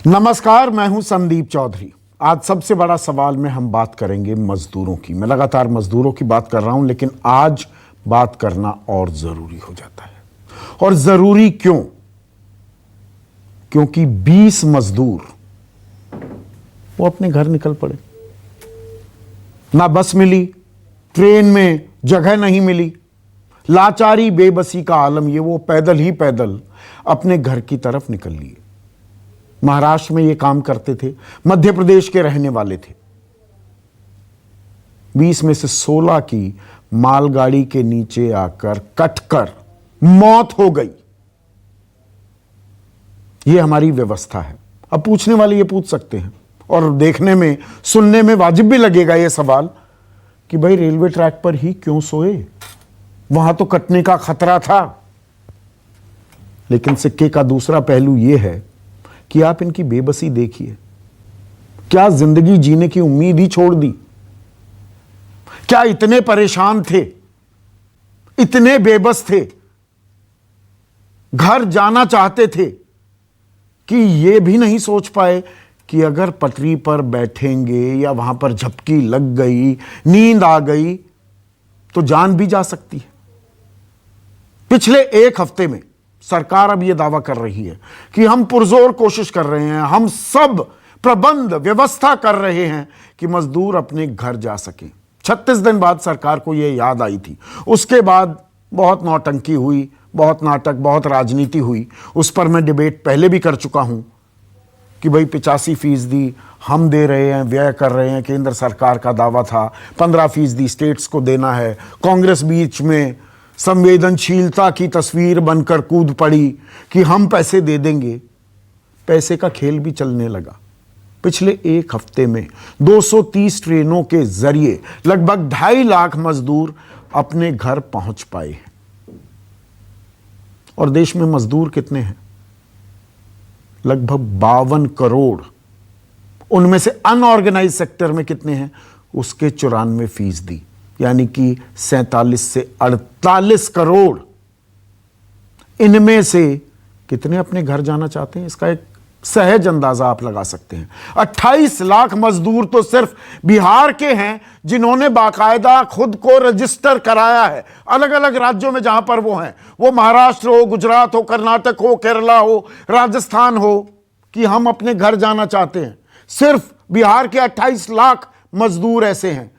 नमस्कार, मैं हूं संदीप चौधरी। आज सबसे बड़ा सवाल में हम बात करेंगे मजदूरों की। मैं लगातार मजदूरों की बात कर रहा हूं, लेकिन आज बात करना और जरूरी हो जाता है। और जरूरी क्यों? क्योंकि 20 मजदूर वो अपने घर निकल पड़े। ना बस मिली, ट्रेन में जगह नहीं मिली, लाचारी बेबसी का आलम, ये वो पैदल ही पैदल अपने घर की तरफ निकल लिए। महाराष्ट्र में ये काम करते थे, मध्य प्रदेश के रहने वाले थे। 20 में से 16 की मालगाड़ी के नीचे आकर कटकर मौत हो गई। ये हमारी व्यवस्था है। अब पूछने वाले ये पूछ सकते हैं, और देखने में सुनने में वाजिब भी लगेगा ये सवाल, कि भाई रेलवे ट्रैक पर ही क्यों सोए? वहां तो कटने का खतरा था। लेकिन सिक्के का दूसरा पहलू यह है कि आप इनकी बेबसी देखिए। क्या जिंदगी जीने की उम्मीद ही छोड़ दी? क्या इतने परेशान थे, इतने बेबस थे, घर जाना चाहते थे कि ये भी नहीं सोच पाए कि अगर पटरी पर बैठेंगे या वहां पर झपकी लग गई, नींद आ गई, तो जान भी जा सकती है। पिछले एक हफ्ते में सरकार अब यह दावा कर रही है कि हम पुरजोर कोशिश कर रहे हैं, हम सब प्रबंध व्यवस्था कर रहे हैं कि मजदूर अपने घर जा सके। 36 दिन बाद सरकार को यह याद आई थी। उसके बाद बहुत नौटंकी हुई, बहुत नाटक, बहुत राजनीति हुई। उस पर मैं डिबेट पहले भी कर चुका हूं कि भाई 85% हम दे रहे हैं, व्यय कर रहे हैं। केंद्र सरकार का दावा था 15% स्टेट्स को देना है। कांग्रेस बीच में संवेदनशीलता की तस्वीर बनकर कूद पड़ी कि हम पैसे दे देंगे। पैसे का खेल भी चलने लगा। पिछले एक हफ्ते में 230 ट्रेनों के जरिए लगभग 2.5 लाख मजदूर अपने घर पहुंच पाए हैं। और देश में मजदूर कितने हैं? लगभग 52 करोड़। उनमें से अनऑर्गेनाइज सेक्टर में कितने हैं? उसके 94%, यानी कि 47 से 48 करोड़। इनमें से कितने अपने घर जाना चाहते हैं? इसका एक सहज अंदाजा आप लगा सकते हैं। 28 लाख मजदूर तो सिर्फ बिहार के हैं, जिन्होंने बाकायदा खुद को रजिस्टर कराया है अलग अलग राज्यों में जहां पर वो हैं। वो महाराष्ट्र हो, गुजरात हो, कर्नाटक हो, केरला हो, राजस्थान हो, कि हम अपने घर जाना चाहते हैं। सिर्फ बिहार के 28 लाख मजदूर ऐसे हैं।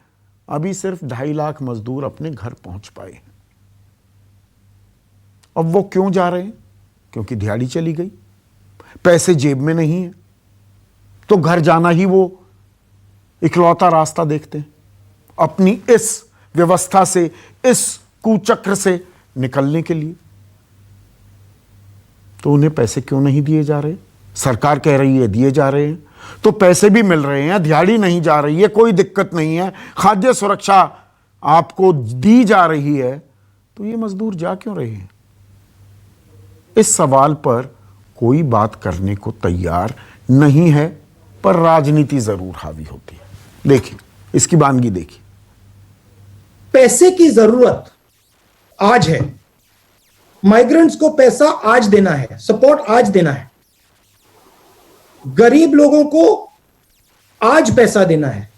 अभी सिर्फ 2.5 लाख मजदूर अपने घर पहुंच पाए हैं। अब वो क्यों जा रहे हैं? क्योंकि दिहाड़ी चली गई, पैसे जेब में नहीं है, तो घर जाना ही वो इकलौता रास्ता देखते हैं अपनी इस व्यवस्था से, इस कुचक्र से निकलने के लिए। तो उन्हें पैसे क्यों नहीं दिए जा रहे? सरकार कह रही है दिए जा रहे हैं, तो पैसे भी मिल रहे हैं, दिहाड़ी नहीं जा रही है, कोई दिक्कत नहीं है, खाद्य सुरक्षा आपको दी जा रही है, तो ये मजदूर जा क्यों रहे हैं? इस सवाल पर कोई बात करने को तैयार नहीं है, पर राजनीति जरूर हावी होती है। देखिए इसकी वानगी देखिए। पैसे की जरूरत आज है, माइग्रेंट्स को पैसा आज देना है, सपोर्ट आज देना है, गरीब लोगों को आज पैसा देना है,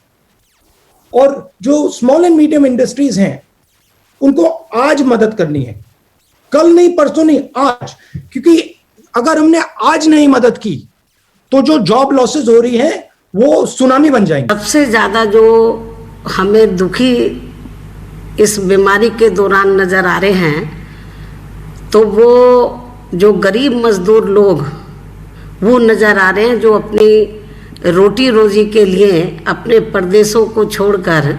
और जो स्मॉल एंड मीडियम इंडस्ट्रीज हैं उनको आज मदद करनी है। कल नहीं, परसों नहीं, आज। क्योंकि अगर हमने आज नहीं मदद की तो जो जॉब लॉसेस हो रही है वो सुनामी बन जाएंगे। सबसे ज्यादा जो हमें दुखी इस बीमारी के दौरान नजर आ रहे हैं, तो वो जो गरीब मजदूर लोग वो नजर आ रहे हैं, जो अपनी रोटी रोजी के लिए अपने प्रदेशों को छोड़कर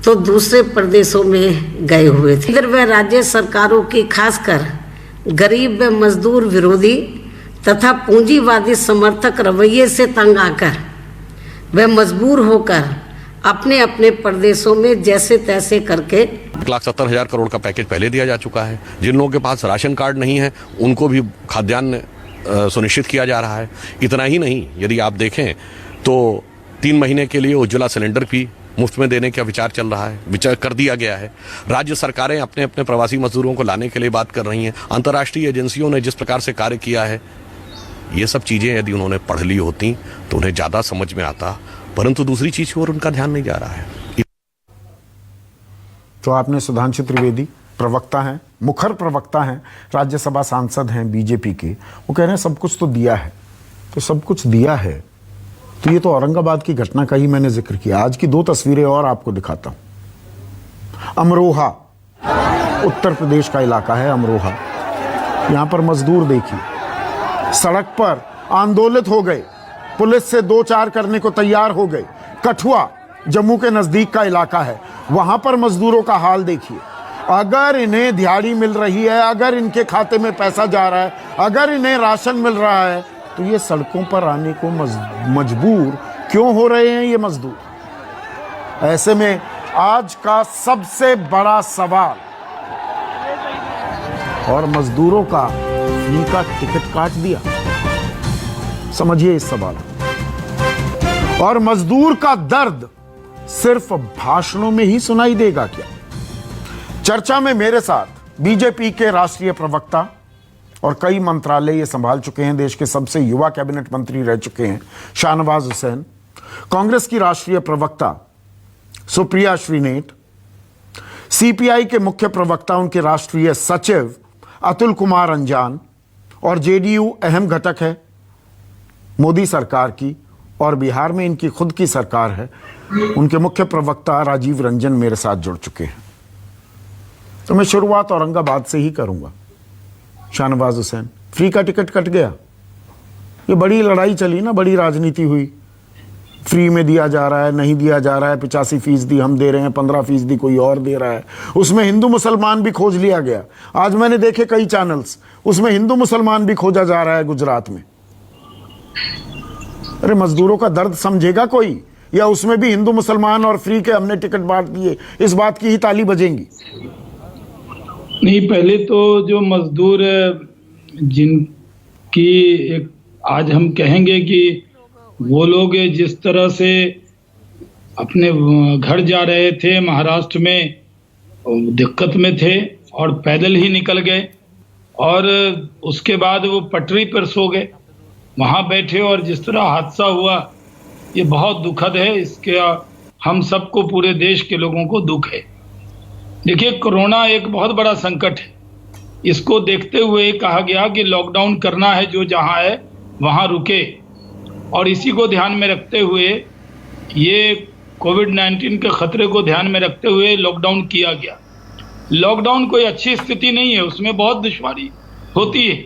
तो दूसरे प्रदेशों में गए हुए थे। केंद्र व राज्य सरकारों की खासकर गरीब व मजदूर विरोधी तथा पूंजीवादी समर्थक रवैये से तंग आकर वे मजबूर होकर अपने अपने प्रदेशों में जैसे तैसे करके 1,70,000 करोड़ का पैकेज पहले दिया जा चुका है। जिन लोगों के पास राशन कार्ड नहीं है उनको भी खाद्यान्न सुनिश्चित किया जा रहा है। इतना ही नहीं, यदि आप देखें तो 3 महीने के लिए उज्ज्वला सिलेंडर भी मुफ्त में देने का विचार चल रहा है, विचार कर दिया गया है। राज्य सरकारें अपने अपने प्रवासी मजदूरों को लाने के लिए बात कर रही हैं। अंतर्राष्ट्रीय एजेंसियों ने जिस प्रकार से कार्य किया है, ये सब चीज़ें यदि उन्होंने पढ़ ली होती तो उन्हें ज़्यादा समझ में आता, परंतु दूसरी चीज़ की ओर उनका ध्यान नहीं जा रहा है। तो आपने सुधांशु त्रिवेदी प्रवक्ता हैं, मुखर प्रवक्ता हैं, राज्यसभा सांसद हैं बीजेपी के, वो कह रहे हैं सब कुछ तो दिया है। तो सब कुछ दिया है तो ये तो औरंगाबाद की घटना का ही मैंने जिक्र किया। आज की 2 तस्वीरें और आपको दिखाता हूं। अमरोहा उत्तर प्रदेश का इलाका है अमरोहा। यहां पर मजदूर देखिए सड़क पर आंदोलित हो गए, पुलिस से 2-4 करने को तैयार हो गए। कठुआ जम्मू के नजदीक का इलाका है, वहां पर मजदूरों का हाल देखिए। अगर इन्हें दिहाड़ी मिल रही है, अगर इनके खाते में पैसा जा रहा है, अगर इन्हें राशन मिल रहा है, तो ये सड़कों पर आने को मजबूर क्यों हो रहे हैं ये मजदूर? ऐसे में आज का सबसे बड़ा सवाल, और मजदूरों का फ्री का टिकट काट दिया, समझिए इस सवाल। और मजदूर का दर्द सिर्फ भाषणों में ही सुनाई देगा क्या? चर्चा में मेरे साथ बीजेपी के राष्ट्रीय प्रवक्ता और कई मंत्रालय ये संभाल चुके हैं, देश के सबसे युवा कैबिनेट मंत्री रह चुके हैं शाहनवाज हुसैन, कांग्रेस की राष्ट्रीय प्रवक्ता सुप्रिया श्रीनेत, सीपीआई के मुख्य प्रवक्ता उनके राष्ट्रीय सचिव अतुल कुमार अंजान, और जेडीयू अहम घटक है मोदी सरकार की, और बिहार में इनकी खुद की सरकार है, उनके मुख्य प्रवक्ता राजीव रंजन मेरे साथ जुड़ चुके हैं। तो मैं शुरुआत औरंगाबाद से ही करूंगा। शाहनवाज हुसैन, फ्री का टिकट कट गया, ये बड़ी लड़ाई चली ना, बड़ी राजनीति हुई, फ्री में दिया जा रहा है, नहीं दिया जा रहा है, 85% हम दे रहे हैं, 15% कोई और दे रहा है, उसमें हिंदू मुसलमान भी खोज लिया गया। आज मैंने देखे कई चैनल्स, उसमें हिंदू मुसलमान भी खोजा जा रहा है गुजरात में। अरे मजदूरों का दर्द समझेगा कोई, या उसमें भी हिंदू मुसलमान और फ्री के हमने टिकट बांट दिए, इस बात की ही ताली बजेंगी? नहीं, पहले तो जो मजदूर जिनकी एक आज हम कहेंगे कि वो लोग जिस तरह से अपने घर जा रहे थे महाराष्ट्र में, दिक्कत में थे और पैदल ही निकल गए, और उसके बाद वो पटरी पर सो गए, वहां बैठे, और जिस तरह हादसा हुआ ये बहुत दुखद है। इसके हम सबको, पूरे देश के लोगों को दुख है। देखिए, कोरोना एक बहुत बड़ा संकट है। इसको देखते हुए कहा गया कि लॉकडाउन करना है, जो जहां है वहां रुके, और इसी को ध्यान में रखते हुए, ये कोविड-19 के खतरे को ध्यान में रखते हुए लॉकडाउन किया गया। लॉकडाउन कोई अच्छी स्थिति नहीं है, उसमें बहुत दुश्वारी होती है।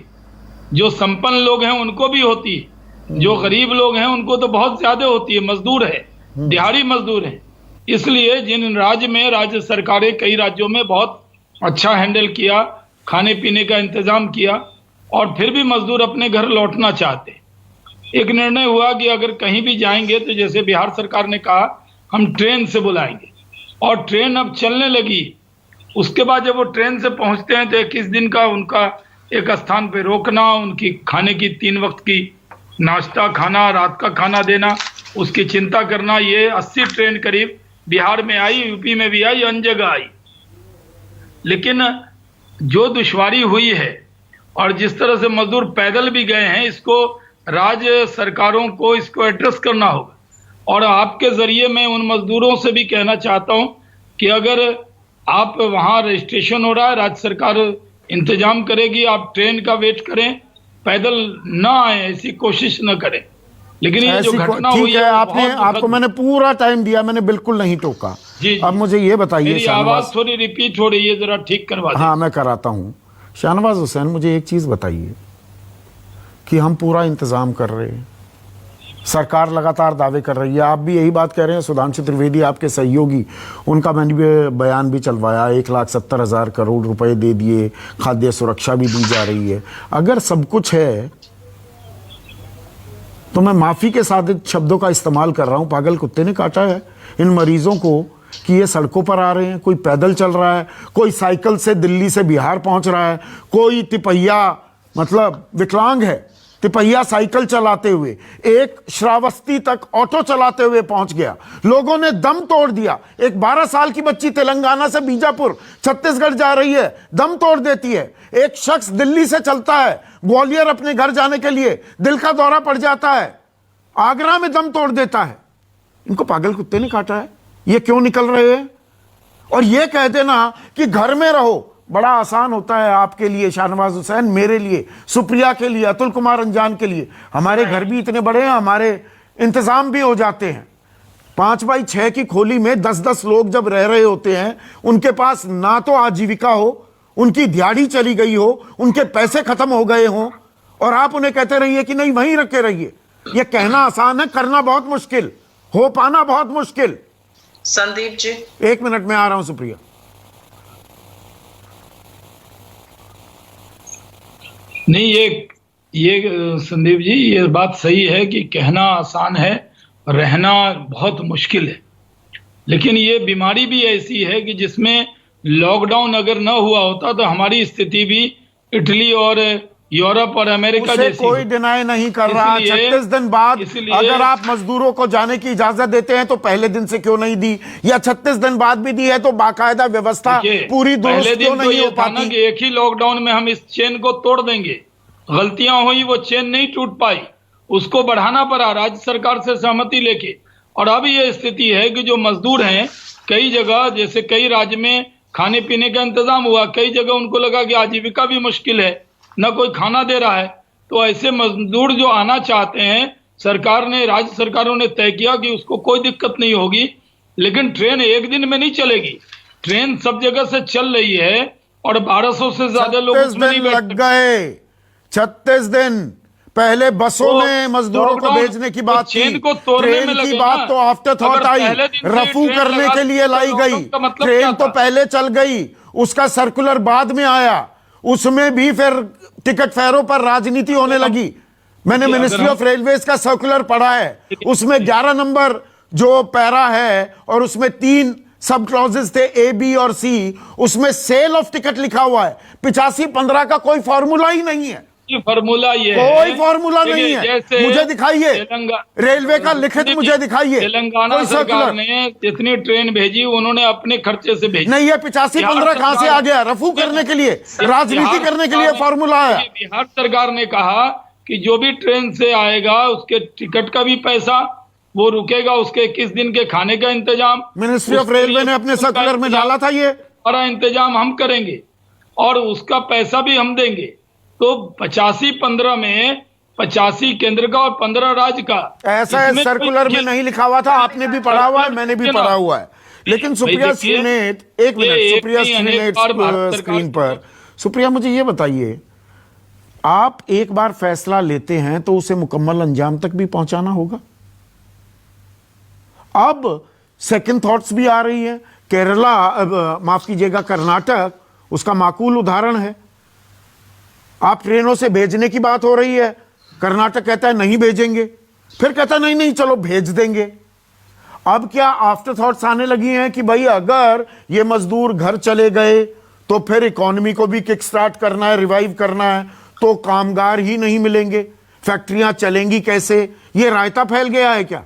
जो संपन्न लोग हैं उनको भी होती है, जो गरीब लोग हैं उनको तो बहुत ज्यादा होती है। मजदूर है, दिहाड़ी मजदूर है। इसलिए जिन राज्य में राज्य सरकारें कई राज्यों में बहुत अच्छा हैंडल किया, खाने पीने का इंतजाम किया, और फिर भी मजदूर अपने घर लौटना चाहते। एक निर्णय हुआ कि अगर कहीं भी जाएंगे तो जैसे बिहार सरकार ने कहा हम ट्रेन से बुलाएंगे, और ट्रेन अब चलने लगी। उसके बाद जब वो ट्रेन से पहुंचते हैं तो 21 दिन का उनका एक स्थान पे रोकना, उनकी खाने की 3 वक्त की नाश्ता खाना, रात का खाना देना, उसकी चिंता करना। ये 80 ट्रेन करीब बिहार में आई, यूपी में भी आई, अन्य जगह आई। लेकिन जो दुश्वारी हुई है और जिस तरह से मजदूर पैदल भी गए हैं, इसको राज्य सरकारों को इसको एड्रेस करना होगा। और आपके जरिए मैं उन मजदूरों से भी कहना चाहता हूं कि अगर आप वहां रजिस्ट्रेशन हो रहा है, राज्य सरकार इंतजाम करेगी, आप ट्रेन का वेट करें, पैदल ना आए, ऐसी कोशिश न करें। लेकिन ये जो घटना हुई है, आपको मैंने पूरा टाइम दिया, मैंने बिल्कुल नहीं टोका। जी, अब मुझे ये बताइए, मेरी आवाज थोड़ी रिपीट हो रही है, जरा ठीक करवा दीजिए। हाँ, मैं कराता हूँ। शाहनवाज हुसैन, मुझे एक चीज बताइए कि हम पूरा इंतजाम कर रहे हैं, सरकार लगातार दावे कर रही है, आप भी यही बात कह रहे हैं, सुधांशु त्रिवेदी आपके सहयोगी, उनका मैंने भी बयान भी चलवाया, 1,70,000 करोड़ रुपए दे दिए, खाद्य सुरक्षा भी दी जा रही है। अगर सब कुछ है तो मैं माफी के साथ शब्दों का इस्तेमाल कर रहा हूं, पागल कुत्ते ने काटा है इन मरीजों को कि ये सड़कों पर आ रहे हैं, कोई पैदल चल रहा है, कोई साइकिल से दिल्ली से बिहार पहुंच रहा है, कोई तिपहिया मतलब विकलांग है, तिपहिया साइकिल चलाते हुए, एक श्रावस्ती तक ऑटो चलाते हुए पहुंच गया। लोगों ने दम तोड़ दिया। एक 12 साल की बच्ची तेलंगाना से बीजापुर छत्तीसगढ़ जा रही है, दम तोड़ देती है। एक शख्स दिल्ली से चलता है ग्वालियर अपने घर जाने के लिए, दिल का दौरा पड़ जाता है, आगरा में दम तोड़ देता है। इनको पागल कुत्ते ने काटा है? ये क्यों निकल रहे हैं? और ये कह देना कि घर में रहो, बड़ा आसान होता है आपके लिए शाहनवाज हुसैन, मेरे लिए, सुप्रिया के लिए, अतुल कुमार अंजान के लिए। हमारे घर भी इतने बड़े हैं, हमारे इंतजाम भी हो जाते हैं। 5x6 की खोली में 10-10 लोग जब रह रहे होते हैं, उनके पास ना तो आजीविका हो, उनकी दिहाड़ी चली गई हो, उनके पैसे खत्म हो गए हों, और आप उन्हें कहते रहिए कि नहीं वहीं रखे रहिए। यह कहना आसान है, करना बहुत मुश्किल, हो पाना बहुत मुश्किल। संदीप जी, 1 मिनट में आ रहा हूं सुप्रिया। नहीं, ये संदीप जी, ये बात सही है कि कहना आसान है, रहना बहुत मुश्किल है। लेकिन ये बीमारी भी ऐसी है कि जिसमें लॉकडाउन अगर न हुआ होता तो हमारी स्थिति भी इटली और यूरोप और अमेरिका उसे जैसी कोई डिनाई नहीं कर रहा। 36 दिन बाद अगर आप मजदूरों को जाने की इजाजत देते हैं तो पहले दिन से क्यों नहीं दी, या 36 दिन बाद भी दी है तो बाकायदा व्यवस्था पूरी दुरुस्त क्यों नहीं हो पाती? कि एक ही लॉकडाउन में हम इस चेन को तोड़ देंगे, गलतियां हुई, वो चेन नहीं टूट पाई, उसको बढ़ाना पड़ा राज्य सरकार से सहमति लेके। और अब ये स्थिति है कि जो मजदूर हैं, कई जगह जैसे कई राज्य में खाने पीने का इंतजाम हुआ, कई जगह उनको लगा कि आजीविका भी मुश्किल है, न कोई खाना दे रहा है, तो ऐसे मजदूर जो आना चाहते हैं, सरकार ने, राज्य सरकारों ने तय किया कि उसको कोई दिक्कत नहीं होगी। लेकिन ट्रेन एक दिन में नहीं चलेगी, ट्रेन सब जगह से चल रही है और 1200 से ज्यादा लोग उसमें नहीं बैठ लग गए। 36 दिन पहले बसों में मजदूरों को भेजने की बात थी, ट्रेन की बात तो आफ्टर थॉट आई, रफू करने के लिए लाई गई। ट्रेन तो पहले चल गई, उसका सर्कुलर बाद में आया, उसमें भी फिर टिकट फेयरों पर राजनीति होने लगी। मैंने मिनिस्ट्री ऑफ रेलवेज का सर्कुलर पढ़ा है, उसमें 11 नंबर जो पैरा है और उसमें 3 सब क्लॉजेस थे, ए, बी और सी, उसमें सेल ऑफ टिकट लिखा हुआ है। 85-15 का कोई फॉर्मूला ही नहीं है, फॉर्मूला ये कोई फॉर्मूला नहीं है। मुझे दिखाइए रेलवे का लिखित, मुझे दिखाइए। तेलंगाना सरकार ने जितनी ट्रेन भेजी उन्होंने अपने खर्चे से भेजी। नहीं, ये 85-15 कहां से आ गया? रफू करने के लिए, राजनीति करने के लिए फॉर्मूला है। बिहार सरकार ने कहा कि जो भी ट्रेन से आएगा उसके टिकट का भी पैसा, वो रुकेगा, उसके 21 दिन के खाने का इंतजाम मिनिस्ट्री ऑफ रेलवे ने अपने सर्कुलर में डाला था। ये सारा इंतजाम हम करेंगे और उसका पैसा भी हम देंगे। तो 85-15 में 85 केंद्र का और 15 राज्य का, ऐसा है सर्कुलर में नहीं लिखा हुआ था। आपने भी पढ़ा हुआ है, मैंने भी पढ़ा हुआ है। लेकिन सुप्रिया श्रीनेत, 1 मिनट, सुप्रिया श्रीनेत स्क्रीन पर। सुप्रिया, मुझे ये बताइए, आप एक बार फैसला लेते हैं तो उसे मुकम्मल अंजाम तक भी पहुंचाना होगा। अब सेकंड थॉट्स भी आ रही है। केरला, माफ कीजिएगा, कर्नाटक उसका माकूल उदाहरण है। आप ट्रेनों से भेजने की बात हो रही है, कर्नाटक कहता है नहीं भेजेंगे, फिर कहता है नहीं नहीं चलो भेज देंगे। अब क्या आफ्टर थॉट्स आने लगी हैं कि भाई अगर ये मजदूर घर चले गए तो फिर इकोनॉमी को भी किक स्टार्ट करना है, रिवाइव करना है, तो कामगार ही नहीं मिलेंगे, फैक्ट्रियां चलेंगी कैसे? ये रायता फैल गया है क्या?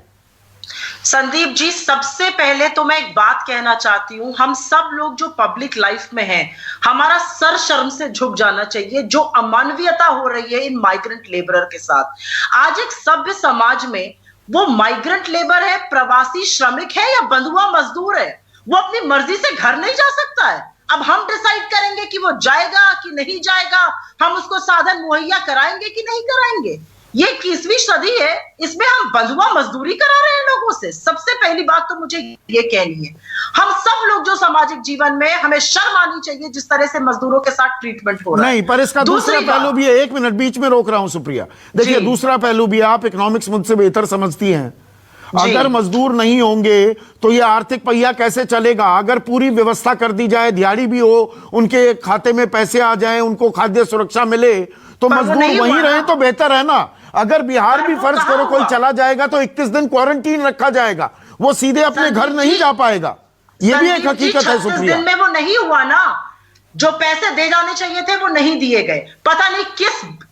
संदीप जी, सबसे पहले तो मैं एक बात कहना चाहती हूं, हम सब लोग जो पब्लिक लाइफ में हैं, हमारा सर शर्म से झुक जाना चाहिए। जो अमानवीयता हो रही है इन माइग्रेंट लेबरर के साथ, आज एक सभ्य समाज में वो माइग्रेंट लेबर है, प्रवासी श्रमिक है या बंधुआ मजदूर है, वो अपनी मर्जी से घर नहीं जा सकता है। अब हम डिसाइड करेंगे कि वो जाएगा कि नहीं जाएगा, हम उसको साधन मुहैया कराएंगे कि नहीं कराएंगे। ये 21वीं सदी है, इसमें हम बंधुआ मजदूरी करा रहे हैं लोगों से। सबसे पहली बात तो मुझे ये कहनी है, हम सब लोग जो सामाजिक जीवन में, हमें शर्म आनी चाहिए जिस तरह से मजदूरोर के साथ ट्रीटमेंट हो रहा है। नहीं, पर इसका दूसरा पहलू भी है। 1 मिनट, बीच में रोक रहा हूं सुप्रिया। देखिए, दूसरा पहलू भी, आप इकोनॉमिक्स मुझसे बेहतर समझती हैं। अगर मजदूर नहीं होंगे तो ये आर्थिक पहिया कैसे चलेगा? अगर पूरी व्यवस्था कर दी जाए, दिहाड़ी भी हो, उनके खाते में पैसे आ जाए, उनको खाद्य सुरक्षा मिले, तो मजदूर वहीं रहे तो बेहतर है ना। अगर बिहार भी फर्ज करो कोई चला जाएगा तो 21 दिन क्वारंटीन रखा जाएगा, वो सीधे अपने घर नहीं जा पाएगा। ये भी एक हकीकत है सुप्रिया। दिन में वो नहीं हुआ ना, जो पैसे दे जाने चाहिए थे वो नहीं दिए गए। पता नहीं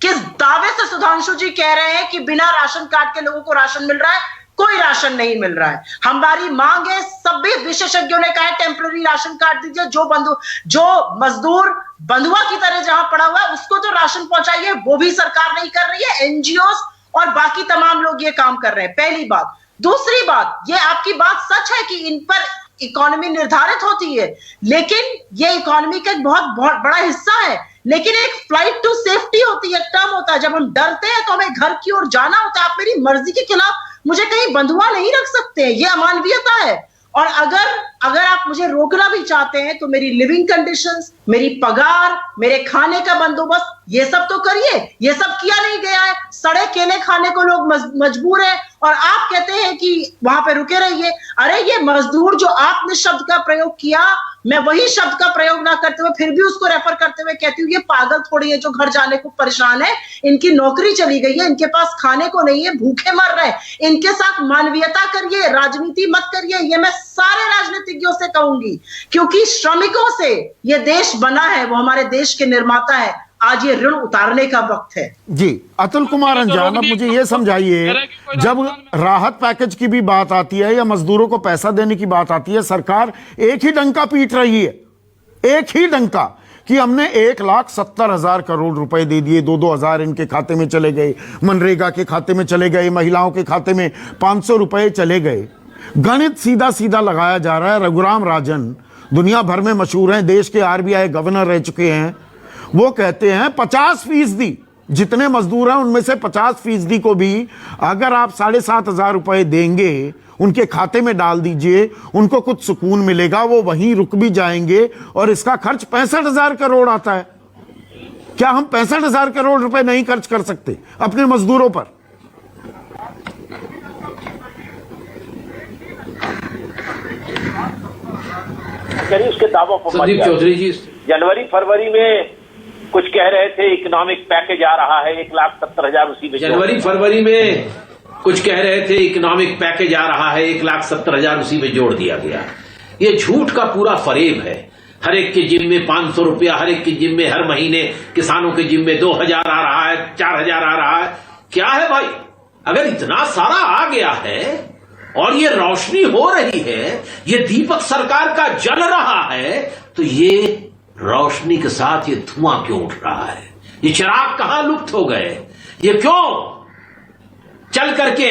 किस दावे से सुधांशु जी कह रहे हैं कि बिना राशन कार्ड के लोगों को राशन मिल रहा है। कोई राशन नहीं मिल रहा है। हमारी मांग है, सभी विशेषज्ञों ने कहा है टेम्पररी राशन कार्ड दीजिए। जो मजदूर बंधुआ की तरह जहां पड़ा हुआ है उसको तो राशन पहुंचाइए, वो भी सरकार नहीं कर रही है। एनजीओ और बाकी तमाम लोग ये काम कर रहे हैं, पहली बात। दूसरी बात, ये आपकी बात सच है कि इन पर इकोनॉमी निर्धारित होती है, लेकिन ये इकोनॉमी का एक बहुत बड़ा हिस्सा है। लेकिन एक फ्लाइट टू सेफ्टी होती है, टर्म होता है। जब हम डरते हैं तो हमें घर की ओर जाना होता है। आप मेरी मर्जी के खिलाफ मुझे कहीं बंधुआ नहीं रख सकते, ये अमानवीयता है। और अगर आप मुझे रोकना भी चाहते हैं तो मेरी लिविंग कंडीशंस, मेरी पगार, मेरे खाने का बंदोबस्त, ये सब तो करिए। ये सब किया नहीं गया है। सड़े केले खाने को लोग मजबूर है और आप कहते हैं कि वहां पे रुके रहिए। अरे ये मजदूर जो आपने शब्द का प्रयोग किया, मैं वही शब्द का प्रयोग ना करते हुए फिर भी उसको रेफर करते हुए कहती हूँ ये पागल थोड़ी है जो घर जाने को परेशान है। इनकी नौकरी चली गई है, इनके पास खाने को नहीं है, भूखे मर रहे हैं। इनके साथ मानवीयता करिए, राजनीति मत करिए। ये मैं सारे राजनीतिज्ञों से कहूंगी, क्योंकि श्रमिकों से ये देश बना है, वो हमारे देश के निर्माता है। आज ये ऋण उतारने का वक्त है। जी अतुल कुमार अंजान, अब मुझे ये समझाइए, जब राहत पैकेज की भी बात आती है या मजदूरों को पैसा देने की बात आती है, सरकार एक ही डंका पीट रही है, एक ही डंका कि हमने 1,70,000 करोड़ रुपए दे दिए, 2-2 हजार इनके खाते में चले गए, मनरेगा के खाते में चले गए, महिलाओं के खाते में 500 रुपए चले गए। गणित सीधा सीधा लगाया जा रहा है। रघुराम राजन दुनिया भर में मशहूर हैं, देश के RBI गवर्नर रह चुके हैं। वो कहते हैं 50% जितने मजदूर हैं उनमें से 50% को भी अगर आप 7,500 रुपए देंगे, उनके खाते में डाल दीजिए, उनको कुछ सुकून मिलेगा, वो वहीं रुक भी जाएंगे। और इसका खर्च 65,000 करोड़ आता है। क्या हम 65,000 करोड़ रुपए नहीं खर्च कर सकते अपने मजदूरों पर? उसके दावों पर संदीप चौधरी जी, जनवरी फरवरी में कुछ कह रहे थे इकोनॉमिक पैकेज आ रहा है, 1,70,000 उसी में। जनवरी फरवरी में कुछ कह रहे थे इकोनॉमिक पैकेज आ रहा है, 1,70,000 उसी में जोड़ दिया गया। ये झूठ का पूरा फरेब है। हर एक के जिम में 500 रुपया, हर एक के जिम में हर महीने, किसानों के जिम में 2,000 आ रहा है, 4,000 आ रहा है। क्या है भाई? अगर इतना सारा आ गया है और ये रोशनी हो रही है, ये दीपक सरकार का जल रहा है, तो ये रोशनी के साथ ये धुआं क्यों उठ रहा है? ये चिराग कहां लुप्त हो गए? ये क्यों चल करके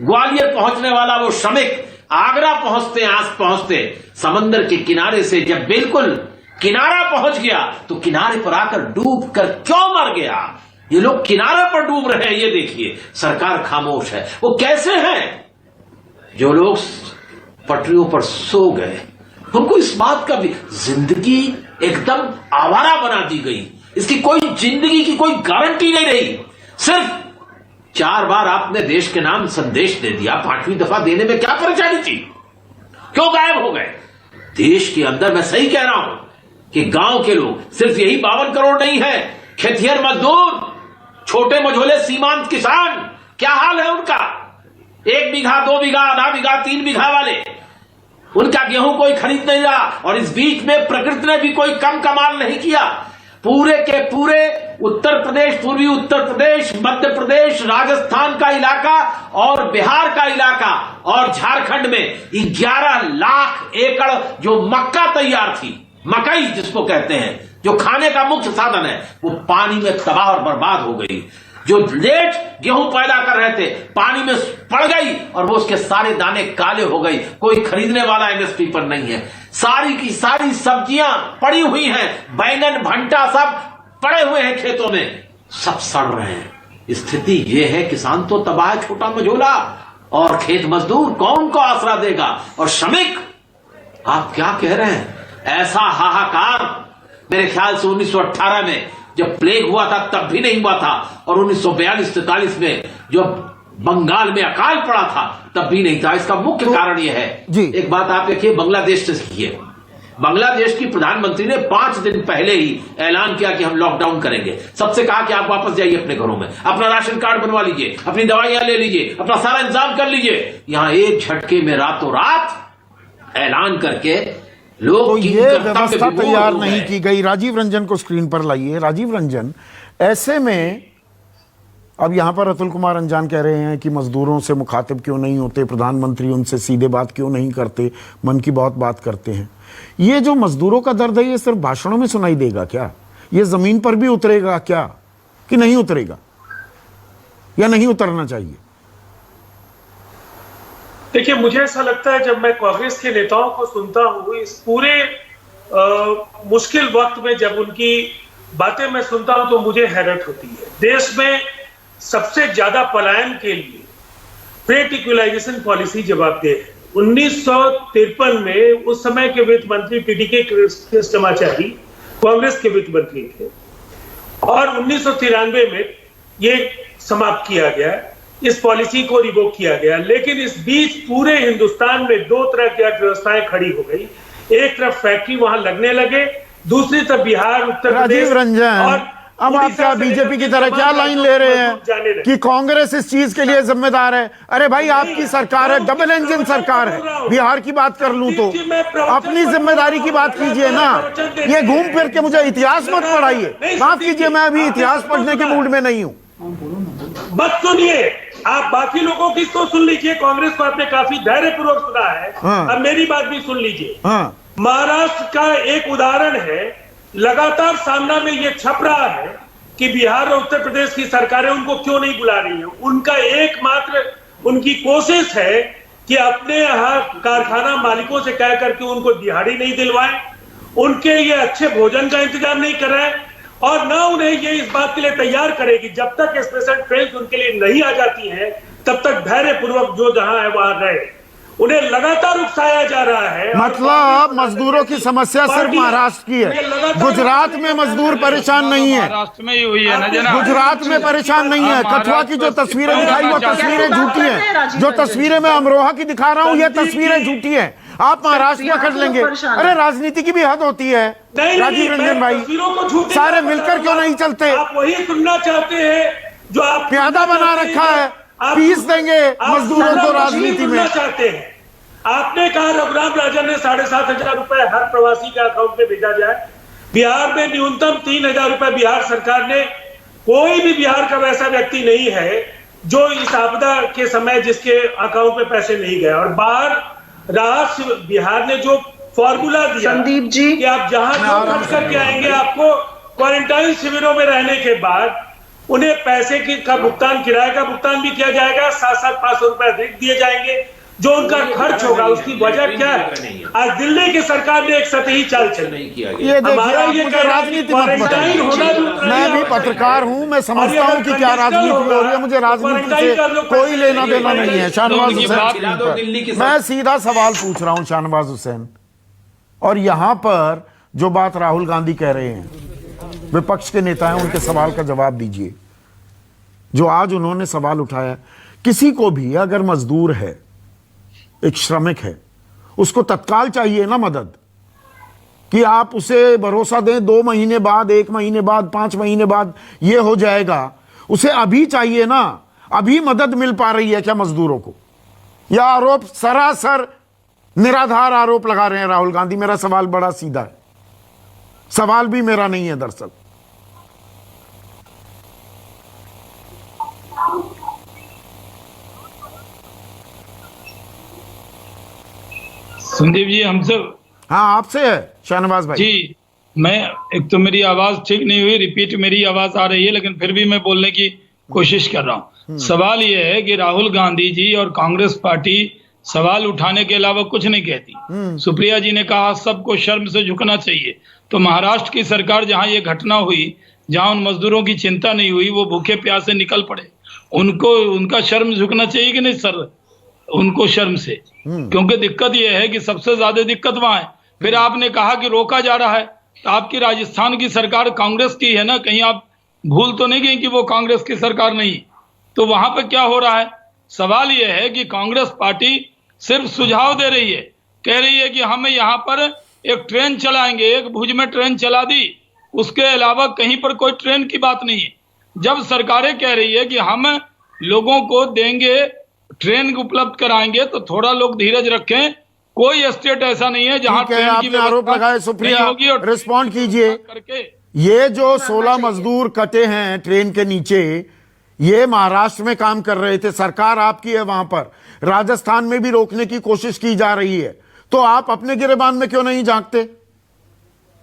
ग्वालियर पहुंचने वाला वो श्रमिक आगरा पहुंचते समंदर के किनारे से जब बिल्कुल किनारा पहुंच गया तो किनारे पर आकर डूब कर क्यों मर गया? ये लोग किनारे पर डूब रहे हैं, ये देखिए। सरकार खामोश है। वो कैसे हैं? जो लोग पटरियों पर सो गए, उनको इस बात का भी जिंदगी एकदम आवारा बना दी गई। इसकी कोई जिंदगी की कोई गारंटी नहीं रही। सिर्फ 4 बार आपने देश के नाम संदेश दे दिया, 5वीं दफा देने में क्या परेशानी थी? क्यों गायब हो गए? देश के अंदर मैं सही कह रहा हूं कि गांव के लोग, सिर्फ यही 52 करोड़ नहीं है, खेतिहर मजदूर, छोटे मझोले सीमांत किसान, क्या हाल है उनका? 1 बीघा, 2 बीघा, आधा बीघा, 3 बीघा वाले, उनका गेहूं कोई खरीद नहीं रहा। और इस बीच में प्रकृति ने भी कोई कम कमाल नहीं किया। पूरे के पूरे उत्तर प्रदेश, पूर्वी उत्तर प्रदेश, मध्य प्रदेश, राजस्थान का इलाका और बिहार का इलाका और झारखंड में 11 लाख एकड़ जो मक्का तैयार थी, मकई जिसको कहते हैं, जो खाने का मुख्य साधन है, वो पानी में तबाह और बर्बाद हो गई। जो लेट गेहूं पैदा कर रहे थे, पानी में पड़ गई और वो उसके सारे दाने काले हो गई। कोई खरीदने वाला एमएसपी पर नहीं है। सारी की सारी सब्जियां पड़ी हुई हैं, बैंगन, भंटा सब पड़े हुए हैं खेतों में, सब सड़ रहे हैं। स्थिति ये है, किसान तो तबाह, छोटा मझोला, और खेत मजदूर कौन को आसरा देगा? और श्रमिक, आप क्या कह रहे हैं? ऐसा हाहाकार मेरे ख्याल से 1918 में जब प्लेग हुआ था तब भी नहीं हुआ था, और 1942-43 में जब बंगाल में अकाल पड़ा था तब भी नहीं था। इसका मुख्य कारण यह है, एक बात आप देखिए, बांग्लादेश से सीखिए। बांग्लादेश की प्रधानमंत्री ने 5 दिन पहले ही ऐलान किया कि हम लॉकडाउन करेंगे। सबसे कहा कि आप वापस जाइए अपने घरों में, अपना राशन कार्ड बनवा लीजिए, अपनी दवाइयां ले लीजिए, अपना सारा इंतजाम कर लीजिए। यहां एक झटके में रातों रात ऐलान करके लोग तो किन ये कर्तव्य व्यवस्था विमूढ़ तैयार हो नहीं गए। की गई। राजीव रंजन को स्क्रीन पर लाइए। राजीव रंजन, ऐसे में अब यहां पर अतुल कुमार अंजान कह रहे हैं कि मजदूरों से मुखातिब क्यों नहीं होते, प्रधानमंत्री उनसे सीधे बात क्यों नहीं करते, मन की बहुत बात करते हैं। ये जो मजदूरों का दर्द है, ये सिर्फ भाषणों में सुनाई देगा क्या? ये जमीन पर भी उतरेगा क्या, कि नहीं उतरेगा, या नहीं उतरना चाहिए? देखिए, मुझे ऐसा लगता है, जब मैं कांग्रेस के नेताओं को सुनता हूँ इस पूरे मुश्किल वक्त में, जब उनकी बातें मैं सुनता हूं तो मुझे हैरत होती है। देश में सबसे ज्यादा पलायन के लिए रेट इक्वलाइजेशन पॉलिसी जवाबदेह है। 1953 में उस समय के वित्त मंत्री टीटीके कृष्णमाचारी कांग्रेस के वित्त मंत्री थे, और 1993 में ये समाप्त किया गया, इस पॉलिसी को रिवोक किया गया। लेकिन इस बीच पूरे हिंदुस्तान में दो तरह की अर्थव्यवस्थाएं खड़ी हो गई। एक तरफ फैक्ट्री वहां लगने लगे, दूसरी तरफ बिहार, उत्तर प्रदेश। राजीव रंजन, अब आप क्या बीजेपी की तरह क्या लाइन ले रहे हैं कि कांग्रेस इस चीज के लिए जिम्मेदार है? अरे भाई, आपकी सरकार है, डबल इंजन सरकार है। बिहार की बात कर लूं तो अपनी जिम्मेदारी की बात कीजिए ना। ये घूम फिर के मुझे इतिहास मत पढ़ाइए। माफ कीजिए, मैं अभी इतिहास पढ़ने के मूड में नहीं हूं। मत सुनिए, आप बाकी लोगों की तो सुन लीजिए। कांग्रेस को आपने काफी धैर्यपूर्वक सुना है। अब मेरी बात भी सुन लीजिए। महाराष्ट्र का एक उदाहरण है, लगातार सामना में ये छप रहा है कि बिहार और उत्तर प्रदेश की सरकारें उनको क्यों नहीं बुला रही है। उनका एकमात्र उनकी कोशिश है कि अपने यहाँ कारखाना मालिकों से कह करके उनको दिहाड़ी नहीं दिलवाएं, उनके लिए अच्छे भोजन का इंतजाम नहीं कराएं, और ना उन्हें ये इस बात के लिए तैयार करेगी जब तक स्पेशल ट्रेन उनके लिए नहीं आ जाती है तब तक धैर्यपूर्वक जो जहां है वहां रहे। उन्हें लगातार उकसाया जा रहा है। मतलब मजदूरों की समस्या सिर्फ महाराष्ट्र की है, गुजरात में मजदूर परेशान नहीं है। महाराष्ट्र में ही हुई है ना जना, गुजरात में परेशान नहीं है। कठुआ की जो तस्वीरें दिखाई वो तस्वीरें झूठी हैं। जो तस्वीरें मैं अमरोहा की दिखा रहा हूं ये तस्वीरें झूठी हैं। आप महाराष्ट्र में कर लेंगे। अरे राजनीति की भी हद होती है राजीव रंजन भाई, सारे मिलकर क्यों नहीं चलते? आप वही सुनना चाहते हैं जो आप प्यादा बना रखा है, पीस देंगे मजदूरों को राजनीति में। चाहते हैं। आपने कहा रघुराम राजन ने 7,500 रुपए हर प्रवासी के अकाउंट में भेजा जाए। बिहार में न्यूनतम 3,000 रुपए बिहार सरकार ने, कोई भी बिहार का वैसा व्यक्ति नहीं है जो इस आपदा के समय जिसके अकाउंट में पैसे नहीं गए। और बाहर राष्ट्र बिहार ने जो फॉर्मूला दिया संदीप जी कि आप जहां खर्च करके आएंगे, आपको क्वारंटाइन शिविरों में रहने के बाद उन्हें पैसे का भुगतान, किराए का भुगतान भी किया जाएगा, साथ साथ 500 रुपए अधिक दिए जाएंगे। जो उनका खर्च होगा उसकी वजह क्या है? आज दिल्ली की सरकार ने एक सतही चाल चल नहीं किया। ये देखिए, आप मुझे राजनीति मत बताइए। मैं भी पत्रकार हूं, मैं समझता हूं कि क्या राजनीति हो रही है। मुझे राजनीति से कोई लेना देना नहीं है। शाहनवाज हुसैन, मैं सीधा सवाल पूछ रहा हूं शाहनवाज हुसैन, और यहां पर जो बात राहुल गांधी कह रहे हैं, विपक्ष के नेता हैं, उनके सवाल का जवाब दीजिए। जो आज उन्होंने सवाल उठाया, किसी को भी अगर मजदूर है, एक श्रमिक है, उसको तत्काल चाहिए ना मदद, कि आप उसे भरोसा दें 2 महीने बाद, 1 महीने बाद, 5 महीने बाद ये हो जाएगा। उसे अभी चाहिए ना। अभी मदद मिल पा रही है क्या मजदूरों को? यह आरोप सरासर निराधार आरोप लगा रहे हैं राहुल गांधी। मेरा सवाल बड़ा सीधा है, सवाल भी मेरा नहीं है दरअसल। संदीप जी हमसे, हाँ आपसे है शाहनवाज भाई जी। मैं, एक तो मेरी आवाज ठीक नहीं हुई, रिपीट मेरी आवाज आ रही है, लेकिन फिर भी मैं बोलने की कोशिश कर रहा हूँ। सवाल यह है कि राहुल गांधी जी और कांग्रेस पार्टी सवाल उठाने के अलावा कुछ नहीं कहती। सुप्रिया जी ने कहा सबको शर्म से झुकना चाहिए, तो महाराष्ट्र की सरकार जहां ये घटना हुई, जहां उन मजदूरों की चिंता नहीं हुई, वो भूखे प्यासे निकल पड़े, उनको उनका शर्म झुकना चाहिए कि नहीं सर? उनको शर्म से, क्योंकि दिक्कत यह है कि सबसे ज्यादा दिक्कत वहां है। फिर आपने कहा कि रोका जा रहा है, तो आपकी राजस्थान की सरकार कांग्रेस की है ना, कहीं आप भूल तो नहीं गए कि वो कांग्रेस की सरकार नहीं? तो वहां पे क्या हो रहा है? सवाल यह है कि कांग्रेस पार्टी सिर्फ सुझाव दे रही है, कह रही है कि हम यहाँ पर एक ट्रेन चलाएंगे, एक भुज में ट्रेन चला दी, उसके अलावा कहीं पर कोई ट्रेन की बात नहीं है। जब सरकारें कह रही है कि हम लोगों को देंगे, ट्रेन उपलब्ध कराएंगे, तो थोड़ा लोग धीरज रखें, कोई स्टेट ऐसा नहीं है जहां ठीक है, ट्रेन की आपने आरोप व्यवस्था लगाए, नहीं सुप्रिया, होगी और रिस्पॉन्ड कीजिए। करके ये जो 16 मजदूर कटे हैं ट्रेन के नीचे, ये महाराष्ट्र में काम कर रहे थे, सरकार आपकी है वहां पर, राजस्थान में भी रोकने की कोशिश की जा रही है, तो आप अपने गिरेबान में क्यों नहीं झांकते?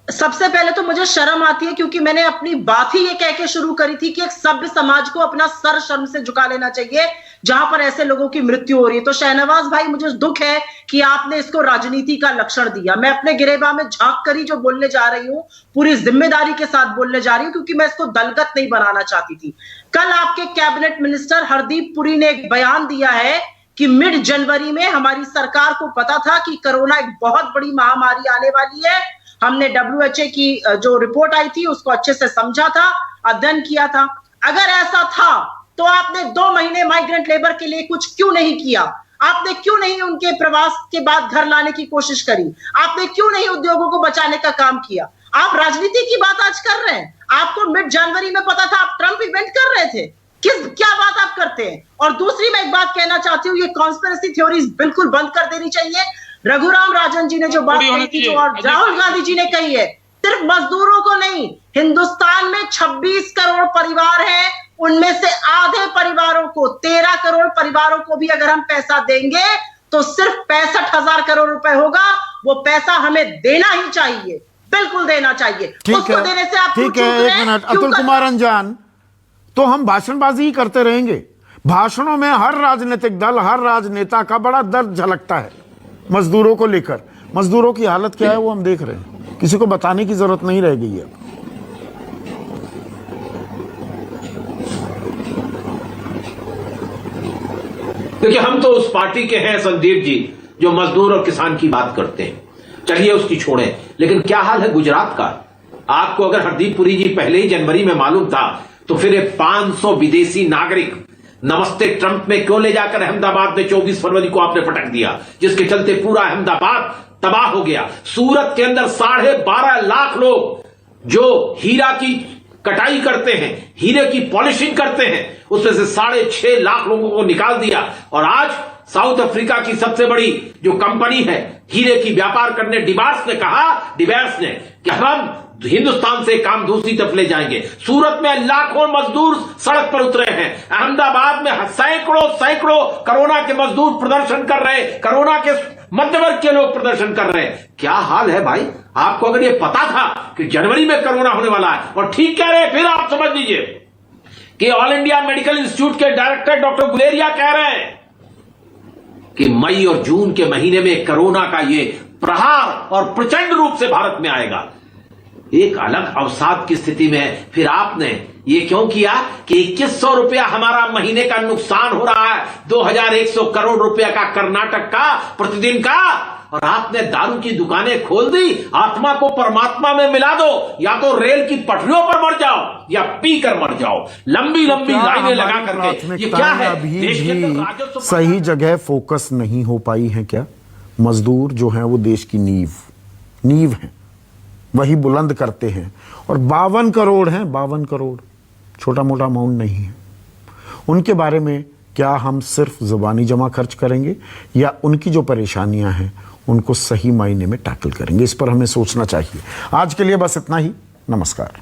सबसे पहले तो मुझे शर्म आती है, क्योंकि मैंने अपनी बात ही ये कह के शुरू करी थी कि एक सभ्य समाज को अपना सर शर्म से झुका लेना चाहिए जहां पर ऐसे लोगों की मृत्यु हो रही है। तो शहनवाज भाई, मुझे दुख है कि आपने इसको राजनीति का लक्षण दिया। मैं अपने गिरेबान में झांक कर ही जो बोलने जा रही हूं, पूरी जिम्मेदारी के साथ बोलने जा रही हूं, क्योंकि मैं इसको दलगत नहीं बनाना चाहती थी। कल आपके कैबिनेट मिनिस्टर हरदीप पुरी ने एक बयान दिया है कि मिड जनवरी में हमारी सरकार को पता था कि कोरोना एक बहुत बड़ी महामारी आने वाली है। हमने WHO की जो रिपोर्ट आई थी उसको अच्छे से समझा था, अध्ययन किया था। अगर ऐसा था तो आपने 2 महीने माइग्रेंट लेबर के लिए कुछ क्यों नहीं किया? आपने क्यों नहीं उनके प्रवास के बाद घर लाने की कोशिश करी? आपने क्यों नहीं उद्योगों को बचाने का काम किया? आप राजनीति की बात आज कर रहे हैं। आपको मिड जनवरी में पता था, आप ट्रंप इवेंट कर रहे थे। क्या बात आप करते हैं? और दूसरी मैं एक बात कहना चाहती हूँ, ये कॉन्स्पिरेसी थ्योरीज बिल्कुल बंद कर देनी चाहिए। रघुराम राजन जी ने जो बात कही थी, जो और राहुल गांधी जी ने कही है, सिर्फ मजदूरों को नहीं, हिंदुस्तान में 26 करोड़ परिवार हैं, उनमें से आधे परिवारों को, 13 करोड़ परिवारों को भी अगर हम पैसा देंगे तो सिर्फ 65,000 करोड़ रुपए होगा। वो पैसा हमें देना ही चाहिए, बिल्कुल देना चाहिए। उसको देने से आप ठीक है, एक मिनट, अतुल कुमार अंजान, तो हम भाषणबाजी ही करते रहेंगे? भाषणों में हर राजनीतिक दल, हर राजनेता का बड़ा दर्द झलकता है मजदूरों को लेकर। मजदूरों की हालत क्या है वो हम देख रहे हैं, किसी को बताने की जरूरत नहीं रह गई है। देखिए, हम तो उस पार्टी के हैं संदीप जी जो मजदूर और किसान की बात करते हैं, चलिए उसकी छोड़ें। लेकिन क्या हाल है गुजरात का? आपको अगर हरदीप पुरी जी पहले ही जनवरी में मालूम था तो फिर ये 500 विदेशी नागरिक नमस्ते ट्रंप में क्यों ले जाकर अहमदाबाद में 24 फरवरी को आपने पटक दिया, जिसके चलते पूरा अहमदाबाद तबाह हो गया। सूरत के अंदर 12.5 लाख लोग जो हीरा की कटाई करते हैं, हीरे की पॉलिशिंग करते हैं, उसमें से 6.5 लाख लोगों को निकाल दिया। और आज साउथ अफ्रीका की सबसे बड़ी जो कंपनी है हीरे की व्यापार करने, डिबार्स ने कि हम हिंदुस्तान से काम दूसरी तरफ ले जाएंगे। सूरत में लाखों मजदूर सड़क पर उतरे हैं। अहमदाबाद में सैकड़ों कोरोना के मजदूर प्रदर्शन कर रहे हैं, कोरोना के मध्यवर्ग के लोग प्रदर्शन कर रहे हैं। क्या हाल है भाई? आपको अगर ये पता था कि जनवरी में कोरोना होने वाला है, और ठीक कह रहे हैं, फिर आप समझ लीजिए कि ऑल इंडिया मेडिकल इंस्टीट्यूट के डायरेक्टर डॉक्टर गुलेरिया कह रहे हैं कि मई और जून के महीने में कोरोना का ये प्रहार और प्रचंड रूप से भारत में आएगा। एक अलग अवसाद की स्थिति में फिर आपने ये क्यों किया कि 2100 रुपया हमारा महीने का नुकसान हो रहा है, 2100 करोड़ रुपया का कर्नाटक का प्रतिदिन का, और आपने दारू की दुकानें खोल दी। आत्मा को परमात्मा में मिला दो, या तो रेल की पटरियों पर मर जाओ या पी कर मर जाओ। लंबी लाइनें लगा करके ये क्या है? देश के अंदर राजस्व सही जगह फोकस नहीं हो पाई है क्या? मजदूर जो है वो देश की नींव है, वही बुलंद करते हैं। और 52 करोड़ हैं, 52 करोड़ छोटा मोटा अमाउंट नहीं है। उनके बारे में क्या हम सिर्फ जुबानी जमा खर्च करेंगे, या उनकी जो परेशानियां हैं उनको सही मायने में टैकल करेंगे? इस पर हमें सोचना चाहिए। आज के लिए बस इतना ही। नमस्कार।